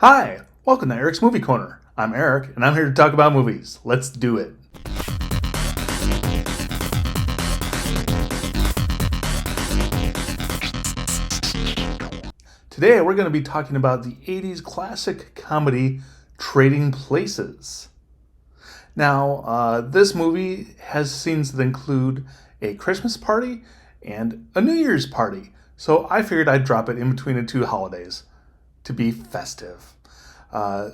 Hi, welcome to Eric's Movie Corner. I'm Eric, and I'm here to talk about movies. Let's do it. Today, we're going to be talking about the 80s classic comedy Trading Places. Now, this movie has scenes that include a Christmas party and a New Year's party, so I figured I'd drop it in between the two holidays to be festive.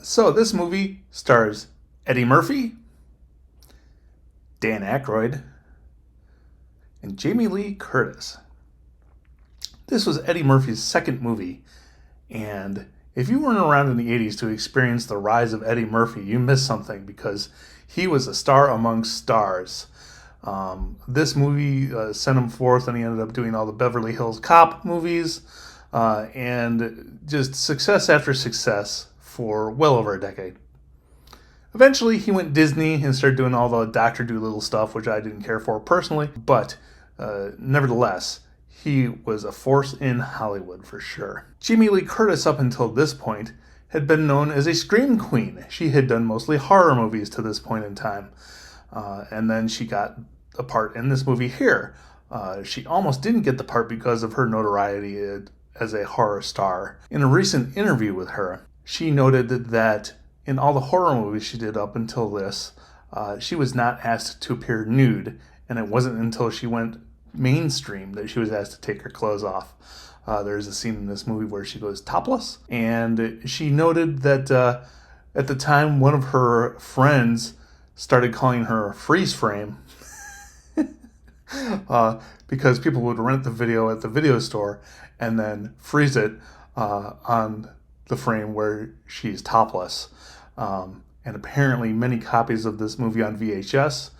So this movie stars Eddie Murphy, Dan Aykroyd, and Jamie Lee Curtis. This was Eddie Murphy's second movie, and if you weren't around in the 80s to experience the rise of Eddie Murphy, you missed something because he was a star among stars. This movie sent him forth, and he ended up doing all the Beverly Hills Cop movies, and just success after success for well over a decade. Eventually, he went Disney and started doing all the Dr. Dolittle stuff, which I didn't care for personally, but nevertheless, he was a force in Hollywood for sure. Jamie Lee Curtis, up until this point, had been known as a scream queen. She had done mostly horror movies to this point in time, and then she got a part in this movie here. She almost didn't get the part because of her notoriety as a horror star. In a recent interview with her, she noted that in all the horror movies she did up until this, she was not asked to appear nude, and it wasn't until she went mainstream that she was asked to take her clothes off. There's a scene in this movie where she goes topless, and she noted that at the time one of her friends started calling her freeze frame because people would rent the video at the video store and then freeze it on the frame where she's topless. And apparently many copies of this movie on VHS,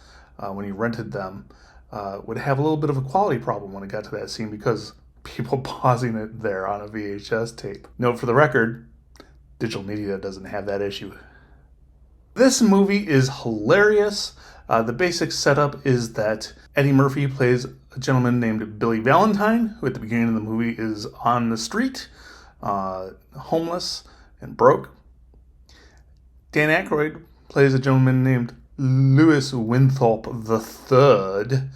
when he rented them, would have a little bit of a quality problem when it got to that scene because people pausing it there on a VHS tape. Note for the record, digital media doesn't have that issue. This movie is hilarious. The basic setup is that Eddie Murphy plays a gentleman named Billy Valentine, who at the beginning of the movie is on the street, homeless and broke. Dan Aykroyd plays a gentleman named Louis Winthorpe III,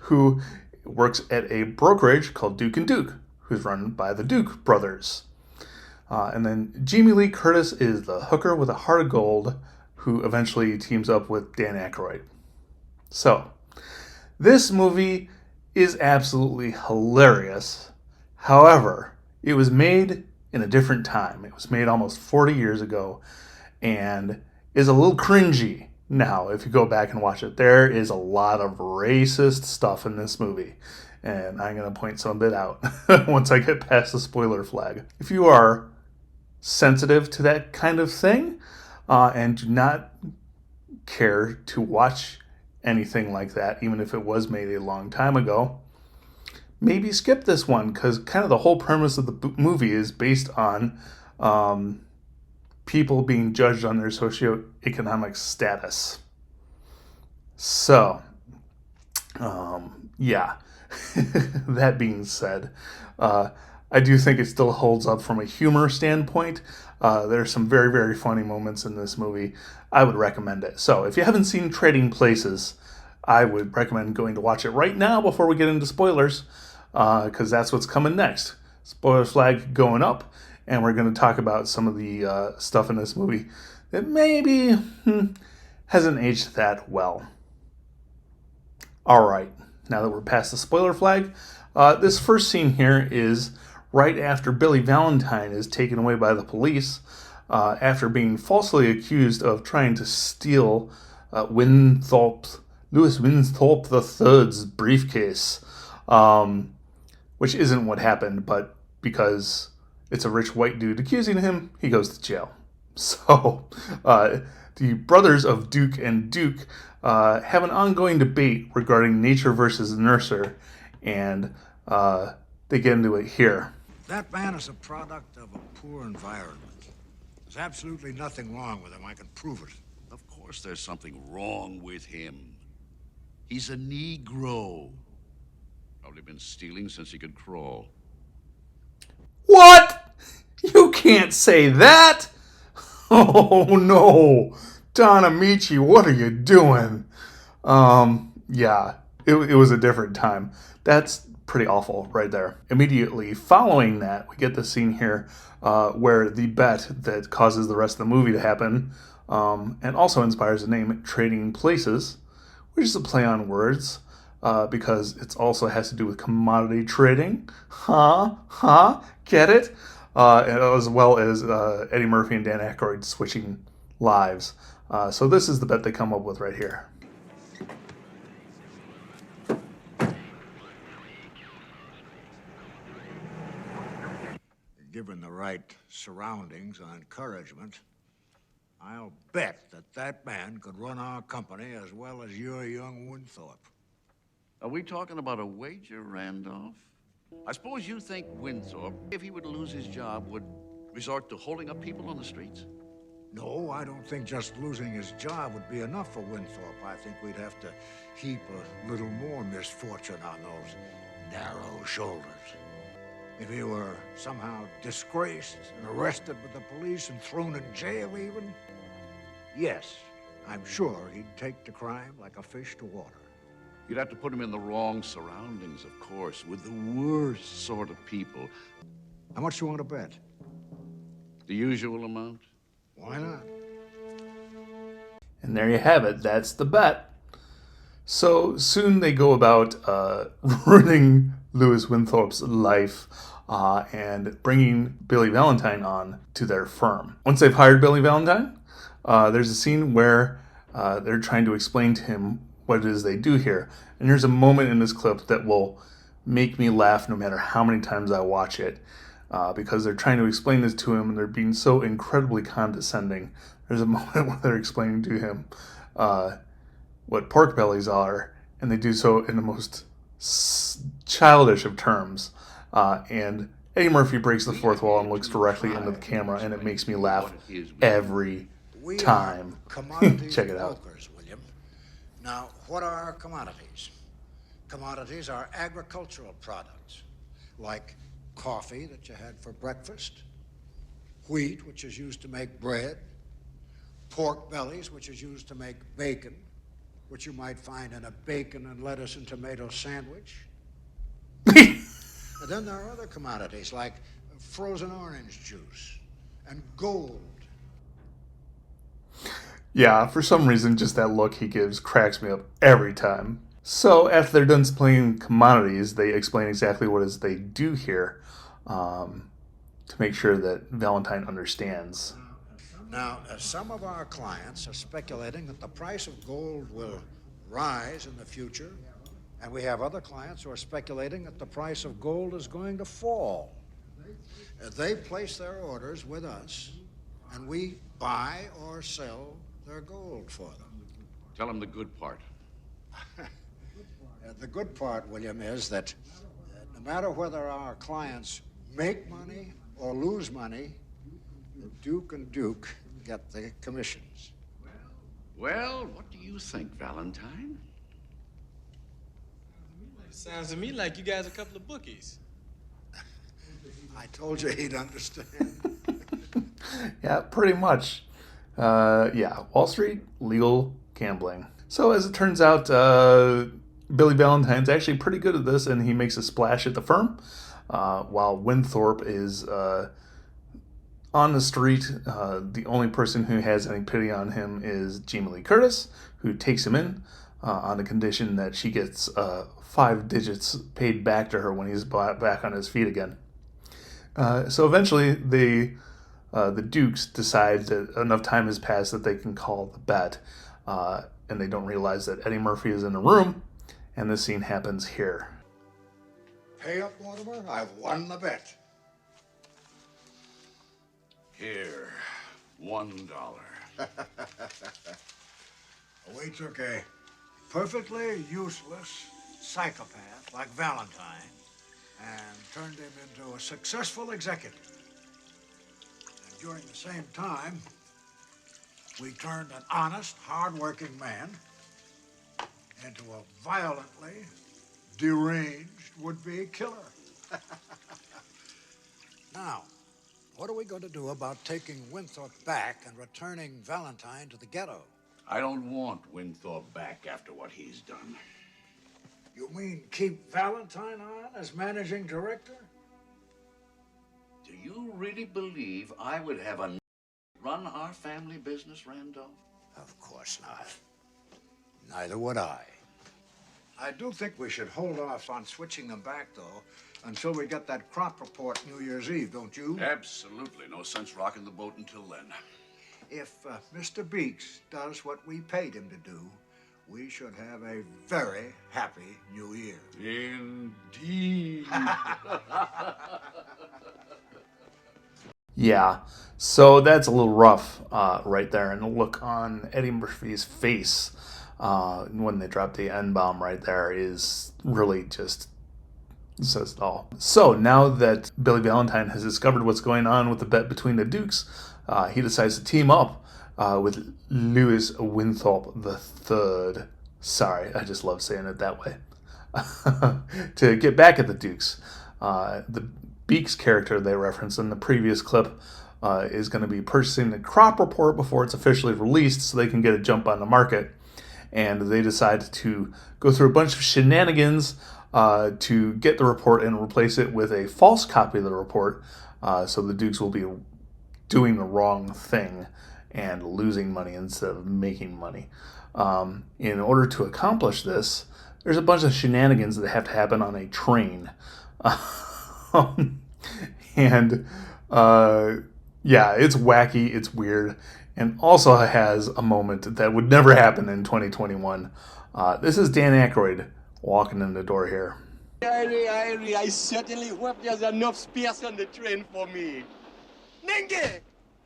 who works at a brokerage called Duke and Duke, who's run by the Duke brothers. And then Jamie Lee Curtis is the hooker with a heart of gold, who eventually teams up with Dan Aykroyd. So, this movie is absolutely hilarious. However, it was made in a different time. It was made almost 40 years ago and is a little cringy now if you go back and watch it. There is a lot of racist stuff in this movie, and I'm going to point some of it out once I get past the spoiler flag. If you are sensitive to that kind of thing and do not care to watch anything like that, even if it was made a long time ago, maybe skip this one, because kind of the whole premise of the movie is based on people being judged on their socioeconomic status. So, yeah. That being said, I do think it still holds up from a humor standpoint. There's some very, very funny moments in this movie. I would recommend it. So, if you haven't seen Trading Places, I would recommend going to watch it right now before we get into spoilers, because that's what's coming next. Spoiler flag going up, and we're going to talk about some of the stuff in this movie that maybe hasn't aged that well. All right, now that we're past the spoiler flag, this first scene here is right after Billy Valentine is taken away by the police after being falsely accused of trying to steal Louis Winthorpe III's briefcase, which isn't what happened, but because it's a rich white dude accusing him, he goes to jail. So, the brothers of Duke and Duke have an ongoing debate regarding nature versus nurture, and they get into it here. That man is a product of a poor environment. There's absolutely nothing wrong with him. I can prove it. Of course there's something wrong with him. He's a Negro. Probably been stealing since he could crawl. What? You can't say that. Oh no, Don Amici, what are you doing? Yeah, it was a different time. That's pretty awful right there. Immediately following that, we get the scene here where the bet that causes the rest of the movie to happen and also inspires the name Trading Places, which is a play on words because it also has to do with commodity trading. Get it? As well as Eddie Murphy and Dan Aykroyd switching lives. So this is the bet they come up with right here. Given the right surroundings and encouragement, I'll bet that that man could run our company as well as your young Winthorpe. Are we talking about a wager, Randolph? I suppose you think Winthorpe, if he were to lose his job, would resort to holding up people on the streets? No, I don't think just losing his job would be enough for Winthorpe. I think we'd have to heap a little more misfortune on those narrow shoulders. If he were somehow disgraced and arrested with the police and thrown in jail even, yes, I'm sure he'd take the crime like a fish to water. You'd have to put him in the wrong surroundings, of course, with the worst sort of people. How much do you want to bet? The usual amount? Why not? And there you have it. That's the bet. So soon they go about ruining Louis Winthorpe's life and bringing Billy Valentine on to their firm. Once they've hired Billy Valentine, there's a scene where they're trying to explain to him what it is they do here. And there's a moment in this clip that will make me laugh no matter how many times I watch it. Because they're trying to explain this to him and they're being so incredibly condescending. There's a moment where they're explaining to him what pork bellies are, and they do so in the most childish of terms. And Eddie Murphy breaks the fourth wall and looks directly into the camera, and it makes me laugh every time. Check it out. Brokers, William. Now, what are commodities? Commodities are agricultural products, like coffee that you had for breakfast, wheat, which is used to make bread, pork bellies, which is used to make bacon, which you might find in a bacon and lettuce and tomato sandwich. And then there are other commodities like frozen orange juice and gold. Yeah, for some reason, just that look he gives cracks me up every time. So after they're done explaining commodities, they explain exactly what it is they do here to make sure that Valentine understands. Now, some of our clients are speculating that the price of gold will rise in the future, and we have other clients who are speculating that the price of gold is going to fall. They place their orders with us, and we buy or sell their gold for them. Tell him the good part. The good part, William, is that no matter whether our clients make money or lose money, the Duke and Duke get the commissions. Well, what do you think, Valentine? Sounds to me like you guys are a couple of bookies. I told you he'd understand. Yeah, pretty much. Yeah, Wall Street, legal gambling. So as it turns out, Billy Valentine's actually pretty good at this, and he makes a splash at the firm, while Winthorpe is on the street. The only person who has any pity on him is Jamie Lee Curtis, who takes him in on the condition that she gets 5 digits paid back to her when he's back on his feet again. So eventually, the Dukes decide that enough time has passed that they can call the bet, and they don't realize that Eddie Murphy is in the room, and this scene happens here. Pay up, Mortimer. I've won the bet. Here, $1. We took a perfectly useless psychopath like Valentine and turned him into a successful executive. And during the same time, we turned an honest, hard-working man into a violently deranged would-be killer. Now, What are we going to do about taking Winthorpe back and returning Valentine to the ghetto? I don't want Winthorpe back after what he's done. You mean keep Valentine on as managing director? Do you really believe I would have a run our family business, Randolph? Of course not. Neither would I. I do think we should hold off on switching them back, though, until we get that crop report New Year's Eve, don't you? Absolutely. No sense rocking the boat until then. If Mr. Beeks does what we paid him to do, we should have a very happy New Year. Indeed. Yeah, so that's a little rough right there. And the look on Eddie Murphy's face when they drop the N-bomb right there is really just says it all. So now that Billy Valentine has discovered what's going on with the bet between the Dukes, he decides to team up with Louis Winthorpe III. Sorry, I just love saying it that way. To get back at the Dukes. The Beeks character they referenced in the previous clip is going to be purchasing the crop report before it's officially released so they can get a jump on the market. And they decide to go through a bunch of shenanigans to get the report and replace it with a false copy of the report. So the Dukes will be doing the wrong thing and losing money instead of making money. In order to accomplish this, there's a bunch of shenanigans that have to happen on a train. And yeah, it's wacky, it's weird, and also has a moment that would never happen in 2021. This is Dan Aykroyd walking in the door here. I certainly hope there's enough space on the train for me. Nenge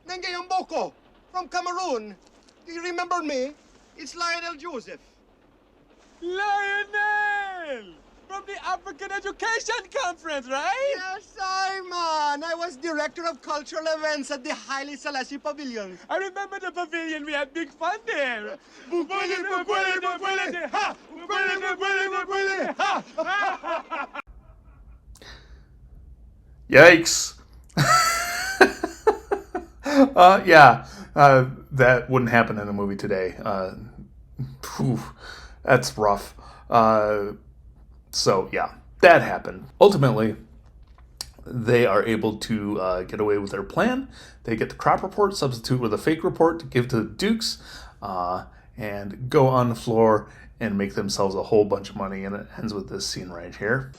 Mboko from Cameroon. Do you remember me? It's Lionel Joseph. Lionel! From the African Education Conference, right? Yes, Simon. I was director of cultural events at the Haile Selassie Pavilion. I remember the pavilion. We had big fun there. Yikes. Yeah, that wouldn't happen in a movie today. That's rough. So yeah, that happened. Ultimately, they are able to get away with their plan. They get the crop report, substitute with a fake report to give to the Dukes, and go on the floor and make themselves a whole bunch of money. And it ends with this scene right here.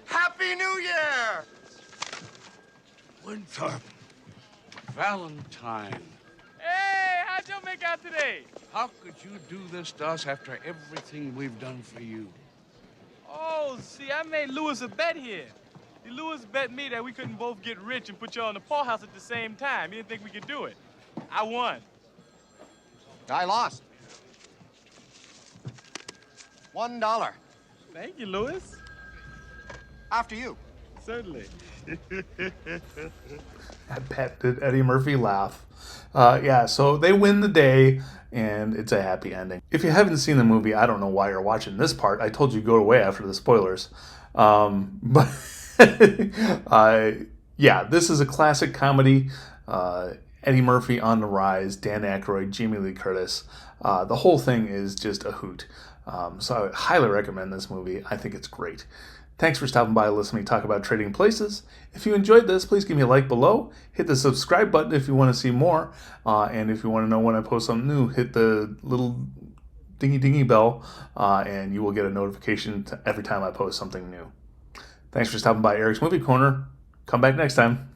Happy New Year! Winthorpe. Valentine. Hey, how'd you make out today? How could you do this to us after everything we've done for you? Oh, see, I made Louis a bet here. Louis bet me that we couldn't both get rich and put you on the poorhouse at the same time. He didn't think we could do it. I won. I lost. $1. Thank you, Louis. After you. Certainly. That bet did Eddie Murphy laugh. Yeah, so they win the day, and it's a happy ending. If you haven't seen the movie, I don't know why you're watching this part. I told you go away after the spoilers. But yeah, this is a classic comedy. Eddie Murphy on the rise, Dan Aykroyd, Jamie Lee Curtis. The whole thing is just a hoot. So I would highly recommend this movie. I think it's great. Thanks for stopping by and listening to me talk about Trading Places. If you enjoyed this, please give me a like below. Hit the subscribe button if you want to see more. And if you want to know when I post something new, hit the little dingy bell, and you will get a notification every time I post something new. Thanks for stopping by Eric's Movie Corner. Come back next time.